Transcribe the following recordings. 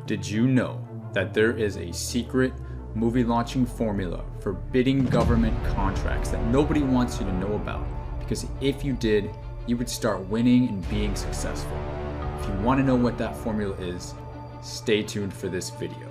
Did you know that there is a secret movie launching formula for bidding government contracts that nobody wants you to know about? Because if you did, you would start winning and being successful. If you want to know what that formula is, stay tuned for this video.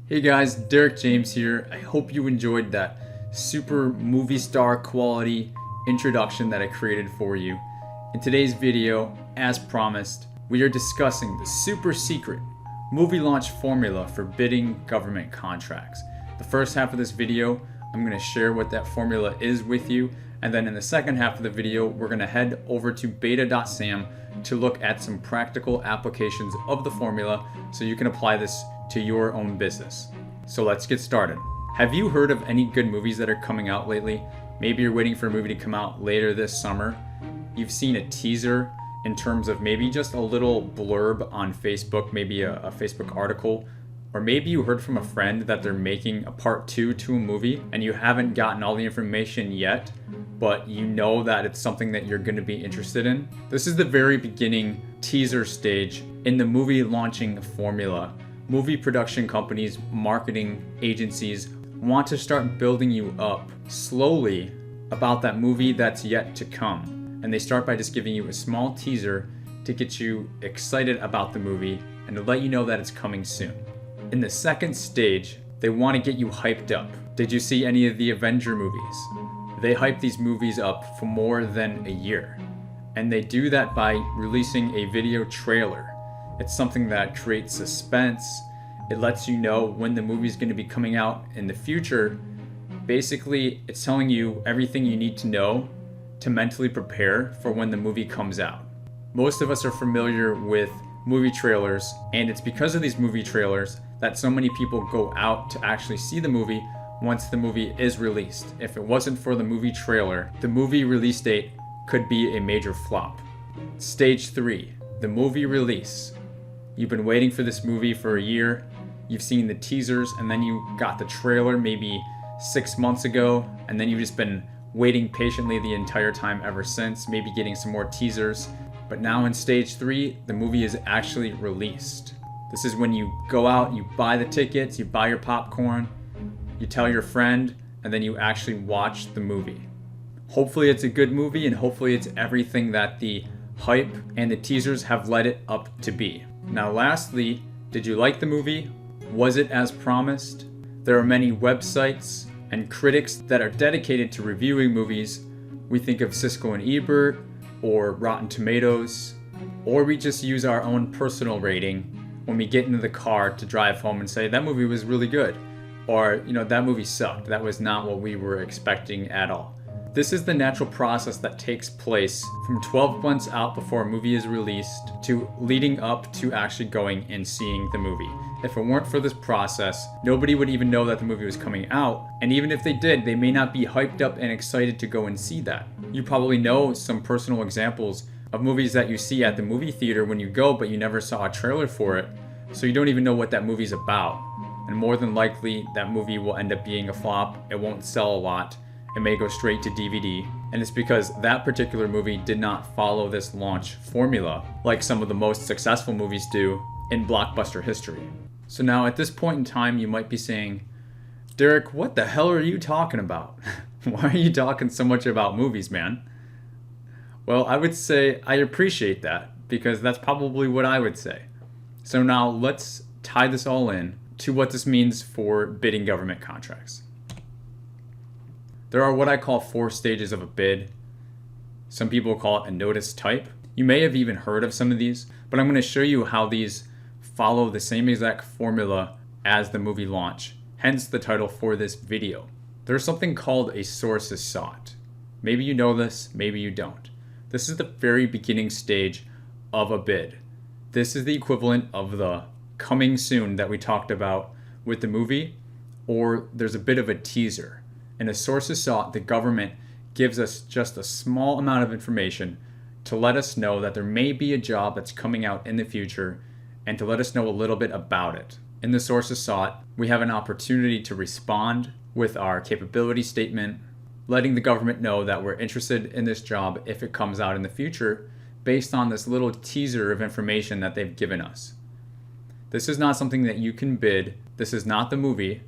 Hey guys, Derek James here. I hope you enjoyed that super movie star quality introduction that I created for you. In today's video, as promised, we are discussing the super secret movie launch formula for bidding government contracts. The first half of this video, I'm going to share what that formula is with you, and then in the second half of the video, we're going to head over to beta.sam to look at some practical applications of the formula so you can apply this to your own business. So let's get started. Have you heard of any good movies that are coming out lately? Maybe you're waiting for a movie to come out later this summer. You've seen a teaser in terms of maybe just a little blurb on Facebook, maybe a Facebook article, or maybe you heard from a friend that they're making a part 2 to a movie and you haven't gotten all the information yet, but you know that it's something that you're going to be interested in. This is the very beginning teaser stage in the movie launching formula. Movie production companies, marketing agencies want to start building you up slowly about that movie that's yet to come. And they start by just giving you a small teaser to get you excited about the movie and to let you know that it's coming soon. In the second stage, they want to get you hyped up. Did you see any of the Avenger movies? They hype these movies up for more than a year. And they do that by releasing a video trailer. It's something that creates suspense. It lets you know when the movie is going to be coming out in the future. Basically, it's telling you everything you need to know to mentally prepare for when the movie comes out. Most of us are familiar with movie trailers, and it's because of these movie trailers that so many people go out to actually see the movie once the movie is released. If it wasn't for the movie trailer, the movie release date could be a major flop. Stage 3, the movie release. You've been waiting for this movie for a year, you've seen the teasers, and then you got the trailer maybe 6 months ago, and then you've just been waiting patiently the entire time ever since, maybe getting some more teasers. But now in stage 3, the movie is actually released. This is when you go out, you buy the tickets, you buy your popcorn, you tell your friend, and then you actually watch the movie. Hopefully it's a good movie, and hopefully it's everything that the hype and the teasers have led it up to be. Now lastly, did you like the movie? Was it as promised? There are many websites and critics that are dedicated to reviewing movies. We think of Siskel and Ebert or Rotten Tomatoes, or we just use our own personal rating when we get into the car to drive home and say that movie was really good, or that movie sucked. That was not what we were expecting at all. This is the natural process that takes place from 12 months out before a movie is released to leading up to actually going and seeing the movie. If it weren't for this process, nobody would even know that the movie was coming out. And even if they did, they may not be hyped up and excited to go and see that. You probably know some personal examples of movies that you see at the movie theater when you go, but you never saw a trailer for it. So you don't even know what that movie's about. And more than likely, that movie will end up being a flop. It won't sell a lot. It may go straight to DVD, and it's because that particular movie did not follow this launch formula like some of the most successful movies do in blockbuster history. So now at this point in time, you might be saying, Derek, what the hell are you talking about? Why are you talking so much about movies, man? Well, I would say I appreciate that, because that's probably what I would say. So now let's tie this all in to what this means for bidding government contracts. There are what I call 4 stages of a bid. Some people call it a notice type. You may have even heard of some of these, but I'm going to show you how these follow the same exact formula as the movie launch, hence the title for this video. There's something called a sources sought. Maybe you know this, maybe you don't. This is the very beginning stage of a bid. This is the equivalent of the coming soon that we talked about with the movie, or there's a bit of a teaser. In a sources sought, the government gives us just a small amount of information to let us know that there may be a job that's coming out in the future and to let us know a little bit about it. In the sources sought, we have an opportunity to respond with our capability statement, letting the government know that we're interested in this job if it comes out in the future based on this little teaser of information that they've given us. This is not something that you can bid. This is not the movie.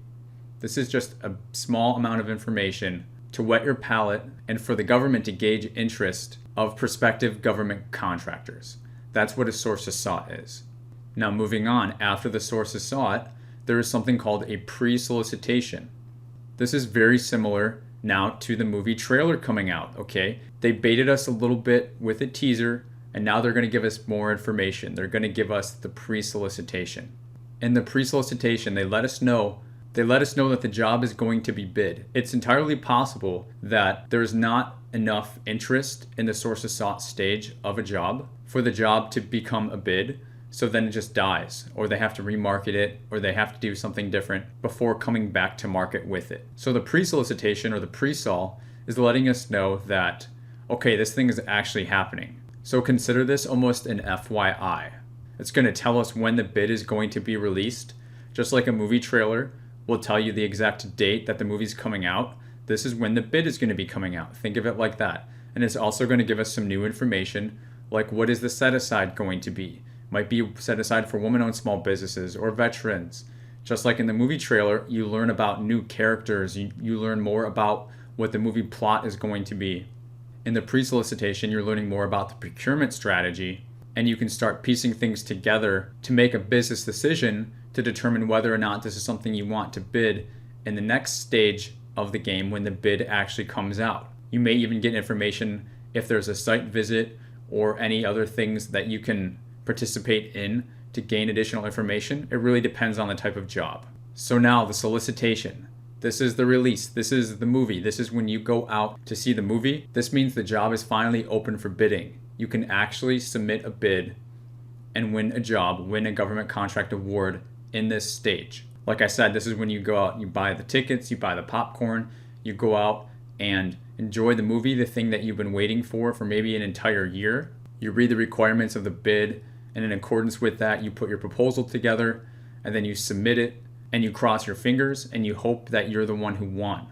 This is just a small amount of information to whet your palate and for the government to gauge interest of prospective government contractors. That's what a source is sought is. Now moving on, after the source is sought, there is something called a pre-solicitation. This is very similar now to the movie trailer coming out, okay? They baited us a little bit with a teaser, and now they're going to give us more information. They're going to give us the pre-solicitation. In the pre-solicitation, they let us know that the job is going to be bid. It's entirely possible that there's not enough interest in the sources sought stage of a job for the job to become a bid, so then it just dies, or they have to remarket it, or they have to do something different before coming back to market with it. So the pre-solicitation or the pre-sol is letting us know that, okay, this thing is actually happening. So consider this almost an FYI. It's going to tell us when the bid is going to be released, just like a movie trailer will tell you the exact date that the movie's coming out. This is when the bid is going to be coming out. Think of it like that. And it's also going to give us some new information, like what is the set aside going to be? Might be set aside for women-owned small businesses or veterans. Just like in the movie trailer, you learn about new characters. You learn more about what the movie plot is going to be. In the pre-solicitation, you're learning more about the procurement strategy, and you can start piecing things together to make a business decision to determine whether or not this is something you want to bid in the next stage of the game when the bid actually comes out. You may even get information if there's a site visit or any other things that you can participate in to gain additional information. It really depends on the type of job. So now the solicitation. This is the release. This is the movie. This is when you go out to see the movie. This means the job is finally open for bidding. You can actually submit a bid and win a job, win a government contract award in this stage. Like I said, this is when you go out, you buy the tickets, you buy the popcorn, you go out and enjoy the movie, the thing that you've been waiting for maybe an entire year. You read the requirements of the bid, and in accordance with that, you put your proposal together, and then you submit it, and you cross your fingers, and you hope that you're the one who won.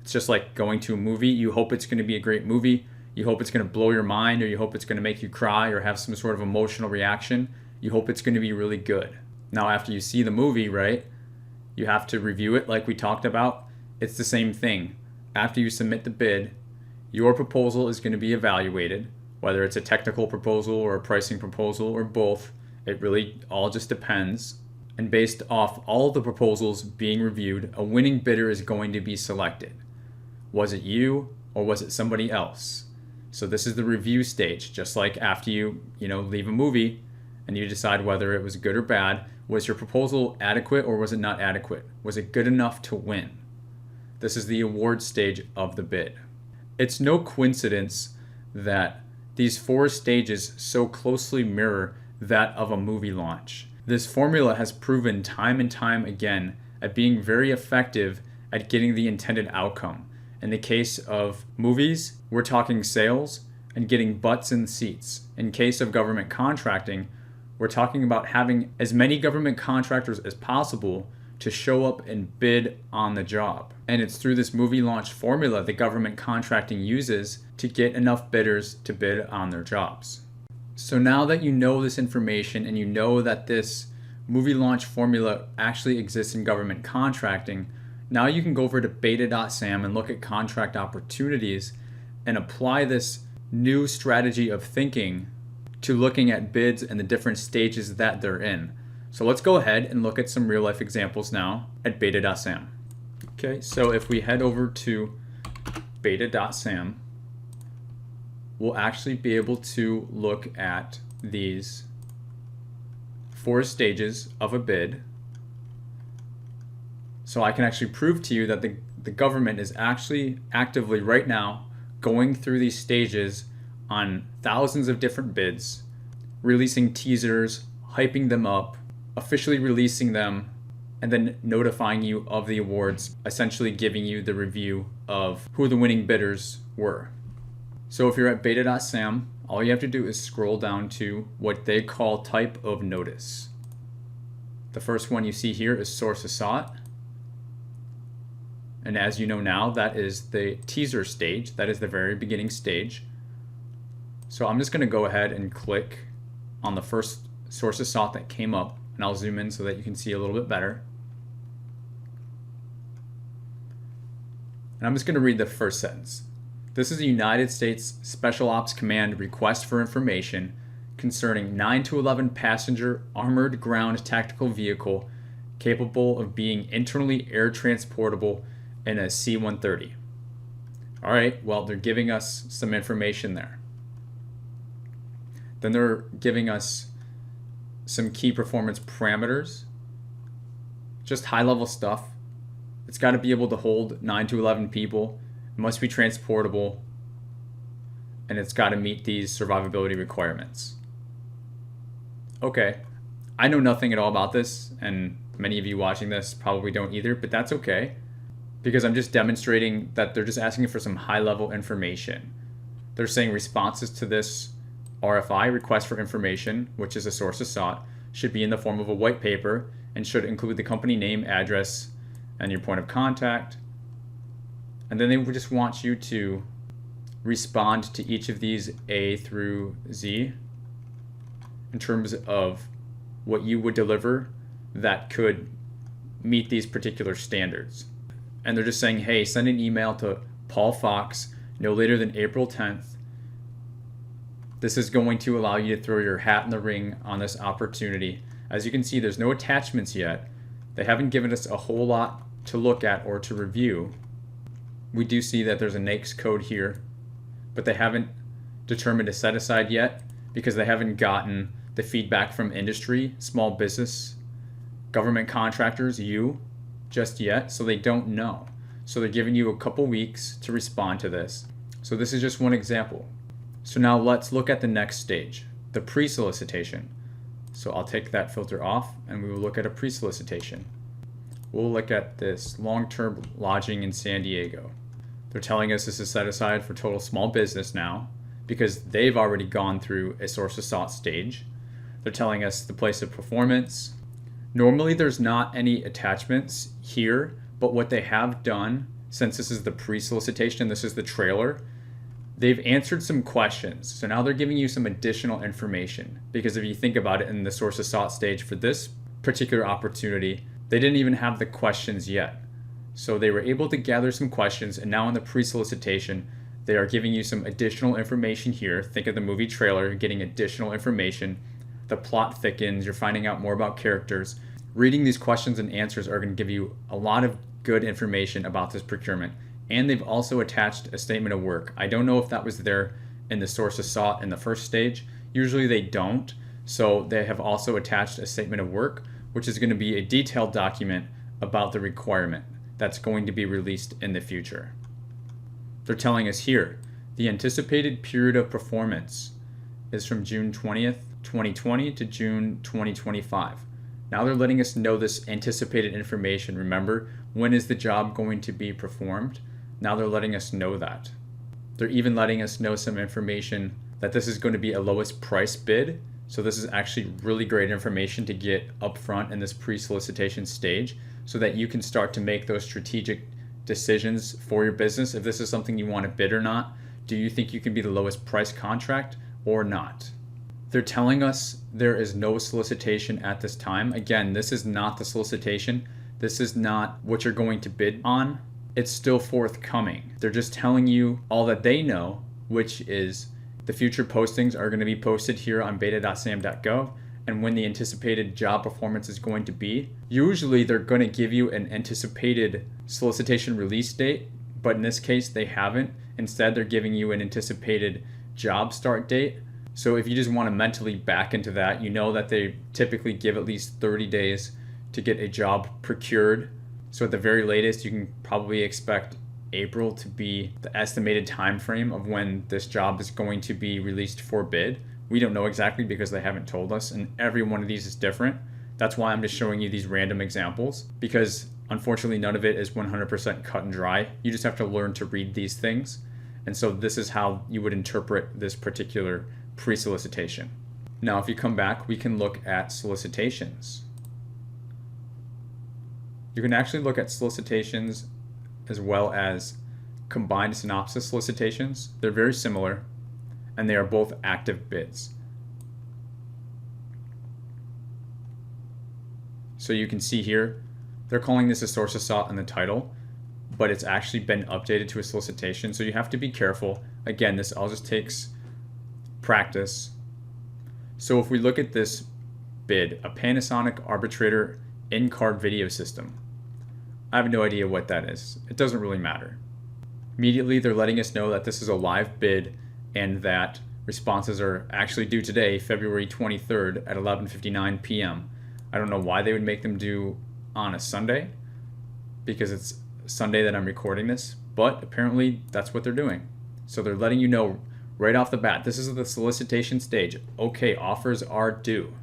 It's just like going to a movie. You hope it's going to be a great movie. You hope it's going to blow your mind, or you hope it's going to make you cry or have some sort of emotional reaction. You hope it's going to be really good. Now, after you see the movie, right, you have to review it like we talked about. It's the same thing. After you submit the bid, your proposal is going to be evaluated, whether it's a technical proposal or a pricing proposal or both. It really all just depends. And based off all the proposals being reviewed, a winning bidder is going to be selected. Was it you or was it somebody else? So this is the review stage, just like after you leave a movie and you decide whether it was good or bad. Was your proposal adequate or was it not adequate? Was it good enough to win? This is the award stage of the bid. It's no coincidence that these 4 stages so closely mirror that of a movie launch. This formula has proven time and time again at being very effective at getting the intended outcome. In the case of movies, we're talking sales and getting butts in seats. In case of government contracting, we're talking about having as many government contractors as possible to show up and bid on the job. And it's through this movie launch formula that government contracting uses to get enough bidders to bid on their jobs. So now that you know this information and you know that this movie launch formula actually exists in government contracting, now you can go over to beta.sam and look at contract opportunities and apply this new strategy of thinking to looking at bids and the different stages that they're in. So let's go ahead and look at some real life examples now at beta.sam. Okay, so if we head over to beta.sam, we'll actually be able to look at these 4 stages of a bid. So I can actually prove to you that the government is actually actively right now going through these stages on thousands of different bids, releasing teasers, hyping them up, officially releasing them, and then notifying you of the awards, essentially giving you the review of who the winning bidders were. So if you're at beta.sam, all you have to do is scroll down to what they call type of notice. The first one you see here is sources sought. And as you know now, that is the teaser stage. That is the very beginning stage. So I'm just going to go ahead and click on the first sources sought that came up, and I'll zoom in so that you can see a little bit better. And I'm just going to read the first sentence. This is a United States Special Ops Command request for information concerning 9 to 11 passenger armored ground tactical vehicle capable of being internally air transportable in a C-130. All right, well, they're giving us some information there. Then they're giving us some key performance parameters, just high-level stuff. It's got to be able to hold 9 to 11 people. It must be transportable, and it's got to meet these survivability requirements. Okay, I know nothing at all about this, and many of you watching this probably don't either, but that's okay, because I'm just demonstrating that they're just asking for some high-level information. They're saying responses to this RFI, request for information, which is a sources sought, should be in the form of a white paper and should include the company name, address, and your point of contact. And then they would just want you to respond to each of these A through Z in terms of what you would deliver that could meet these particular standards. And they're just saying, hey, send an email to Paul Fox no later than April 10th. This is going to allow you to throw your hat in the ring on this opportunity. As you can see, there's no attachments yet. They haven't given us a whole lot to look at or to review. We do see that there's a NAICS code here, but they haven't determined a set aside yet because they haven't gotten the feedback from industry, small business, government contractors, you, just yet, so they don't know. So they're giving you a couple weeks to respond to this. So this is just one example. So now let's look at the next stage, the pre-solicitation. So I'll take that filter off and we will look at a pre-solicitation. We'll look at this long-term lodging in San Diego. They're telling us this is set aside for total small business now because they've already gone through a sources sought stage. They're telling us the place of performance. Normally there's not any attachments here, but what they have done, since this is the pre-solicitation, this is the trailer, they've answered some questions. So now they're giving you some additional information because if you think about it in the sources sought stage for this particular opportunity, they didn't even have the questions yet. So they were able to gather some questions, and now in the pre-solicitation, they are giving you some additional information here. Think of the movie trailer, you're getting additional information. The plot thickens, you're finding out more about characters. Reading these questions and answers are going to give you a lot of good information about this procurement. And they've also attached a statement of work. I don't know if that was there in the sources sought in the first stage. Usually they don't. So they have also attached a statement of work, which is going to be a detailed document about the requirement that's going to be released in the future. They're telling us here, the anticipated period of performance is from June 20th, 2020 to June 2025. Now they're letting us know this anticipated information. Remember, when is the job going to be performed? Now they're letting us know that. They're even letting us know some information that this is going to be a lowest price bid. So this is actually really great information to get upfront in this pre-solicitation stage so that you can start to make those strategic decisions for your business. If this is something you want to bid or not, do you think you can be the lowest price contract or not? They're telling us there is no solicitation at this time. Again, this is not the solicitation. This is not what you're going to bid on. It's still forthcoming. They're just telling you all that they know, which is the future postings are going to be posted here on beta.sam.gov and when the anticipated job performance is going to be. Usually they're going to give you an anticipated solicitation release date, but in this case they haven't. Instead, they're giving you an anticipated job start date. So if you just want to mentally back into that, you know that they typically give at least 30 days to get a job procured. So at the very latest, you can probably expect April to be the estimated time frame of when this job is going to be released for bid. We don't know exactly because they haven't told us, and every one of these is different. That's why I'm just showing you these random examples, because unfortunately none of it is 100% cut and dry. You just have to learn to read these things. And so this is how you would interpret this particular pre-solicitation. Now, if you come back, we can look at solicitations. You can actually look at solicitations as well as combined synopsis solicitations. They're very similar, and they are both active bids. So you can see here, they're calling this a source of sought in the title, but it's actually been updated to a solicitation. So you have to be careful. Again, this all just takes practice. So if we look at this bid, a Panasonic Arbitrator in-card video system, I have no idea what that is. It doesn't really matter. Immediately, they're letting us know that this is a live bid and that responses are actually due today, February 23rd at 11:59 p.m. I don't know why they would make them due on a Sunday, because it's Sunday that I'm recording this, but apparently that's what they're doing. So they're letting you know right off the bat, this is the solicitation stage. Okay, offers are due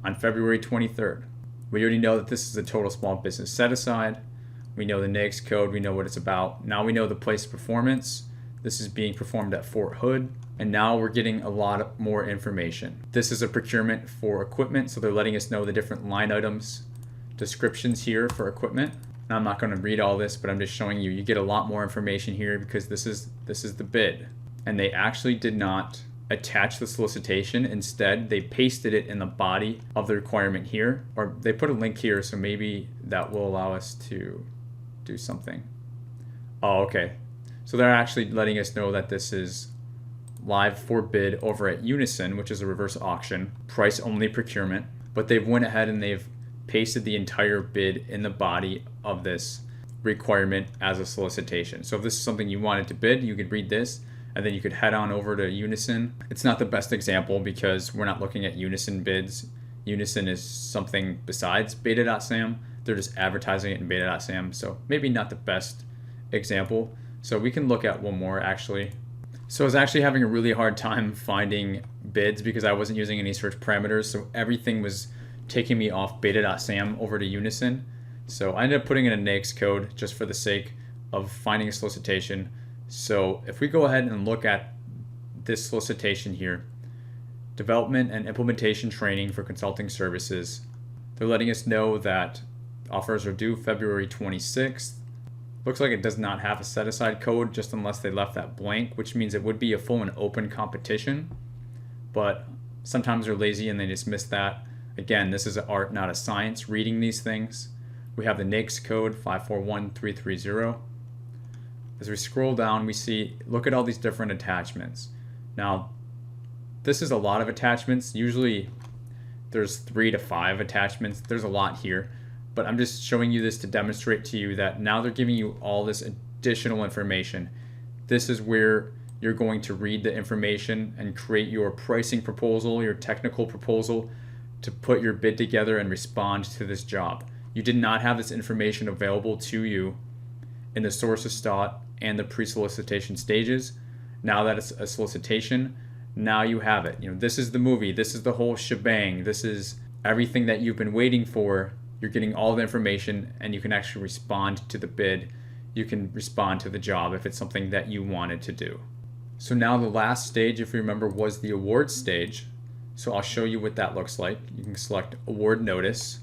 on February 23rd. We already know that this is a total small business set aside. We know the NAICS code, we know what it's about. Now we know the place of performance. This is being performed at Fort Hood. And now we're getting a lot more information. This is a procurement for equipment, so they're letting us know the different line items, descriptions here for equipment. Now I'm not going to read all this, but I'm just showing you. You get a lot more information here because this is the bid. And they actually did not attach the solicitation. Instead, they pasted it in the body of the requirement here, or they put a link here, so maybe that will allow us to do something. Oh, okay. So they're actually letting us know that this is live for bid over at Unison, which is a reverse auction, price only procurement, but they've went ahead and they've pasted the entire bid in the body of this requirement as a solicitation. So if this is something you wanted to bid, you could read this, and then you could head on over to Unison. It's not the best example because we're not looking at Unison bids. Unison is something besides beta.sam. They're just advertising it in beta.sam, so maybe not the best example. So we can look at one more actually. So I was actually having a really hard time finding bids because I wasn't using any search parameters, so everything was taking me off beta.sam over to Unison. So I ended up putting in a NAICS code just for the sake of finding a solicitation. So if we go ahead and look at this solicitation here, development and implementation training for consulting services, they're letting us know that offers are due February 26th. Looks like it does not have a set-aside code, just unless they left that blank, which means it would be a full and open competition. But sometimes they're lazy and they just miss that. Again, this is an art, not a science, reading these things. We have the NAICS code 541330. As we scroll down, we see, look at all these different attachments. Now, this is a lot of attachments. Usually there's 3 to 5 attachments. There's a lot here, but I'm just showing you this to demonstrate to you that now they're giving you all this additional information. This is where you're going to read the information and create your pricing proposal, your technical proposal to put your bid together and respond to this job. You did not have this information available to you in the source of sought and the pre-solicitation stages. Now that it's a solicitation, now you have it. You know, this is the movie, this is the whole shebang, this is everything that you've been waiting for. You're getting all the information and you can actually respond to the bid. You can respond to the job if it's something that you wanted to do. So now the last stage, if you remember, was the award stage. So I'll show you what that looks like. You can select award notice.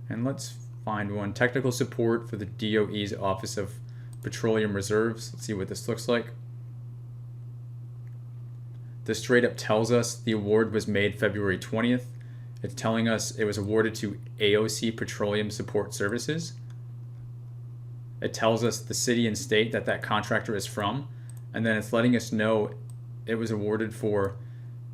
And let's find one. Technical support for the DOE's Office of Petroleum Reserves. Let's see what this looks like. This straight up tells us the award was made February 20th. It's telling us it was awarded to AOC Petroleum Support Services. It tells us the city and state that that contractor is from, and then it's letting us know it was awarded for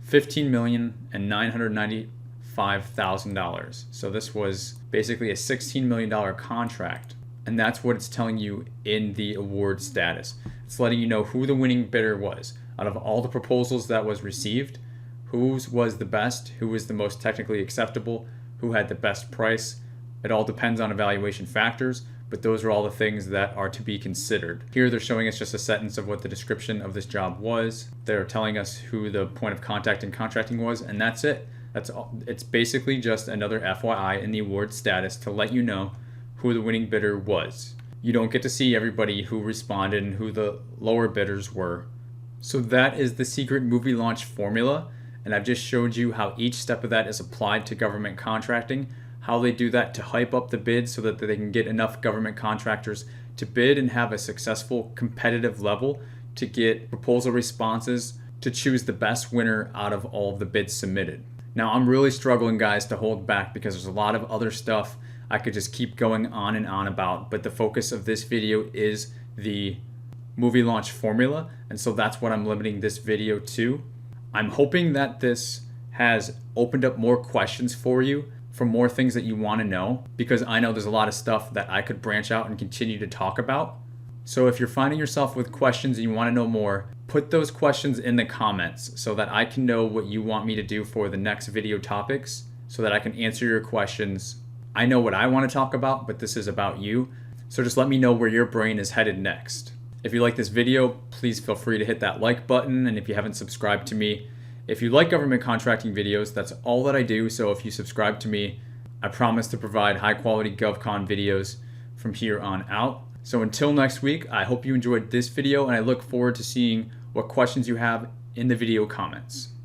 $15,995,000. So this was basically a $16 million contract, and that's what it's telling you in the award status. It's letting you know who the winning bidder was. Out of all the proposals that was received, whose was the best, who was the most technically acceptable, who had the best price. It all depends on evaluation factors, but those are all the things that are to be considered. Here they're showing us just a sentence of what the description of this job was. They're telling us who the point of contact in contracting was, and that's it. That's all. It's basically just another FYI in the award status to let you know who the winning bidder was. You don't get to see everybody who responded and who the lower bidders were. So that is the secret movie launch formula, and I've just showed you how each step of that is applied to government contracting, how they do that to hype up the bid so that they can get enough government contractors to bid and have a successful competitive level to get proposal responses to choose the best winner out of all of the bids submitted. Now, I'm really struggling, guys, to hold back because there's a lot of other stuff I could just keep going on and on about, but the focus of this video is the movie launch formula, and so that's what I'm limiting this video to. I'm hoping that this has opened up more questions for you, for more things that you want to know, because I know there's a lot of stuff that I could branch out and continue to talk about. So if you're finding yourself with questions and you want to know more, put those questions in the comments so that I can know what you want me to do for the next video topics, so that I can answer your questions. I know what I want to talk about, but this is about you. So just let me know where your brain is headed next. If you like this video, please feel free to hit that like button. And if you haven't subscribed to me, if you like government contracting videos, that's all that I do. So if you subscribe to me, I promise to provide high quality GovCon videos from here on out. So until next week, I hope you enjoyed this video and I look forward to seeing what questions you have in the video comments.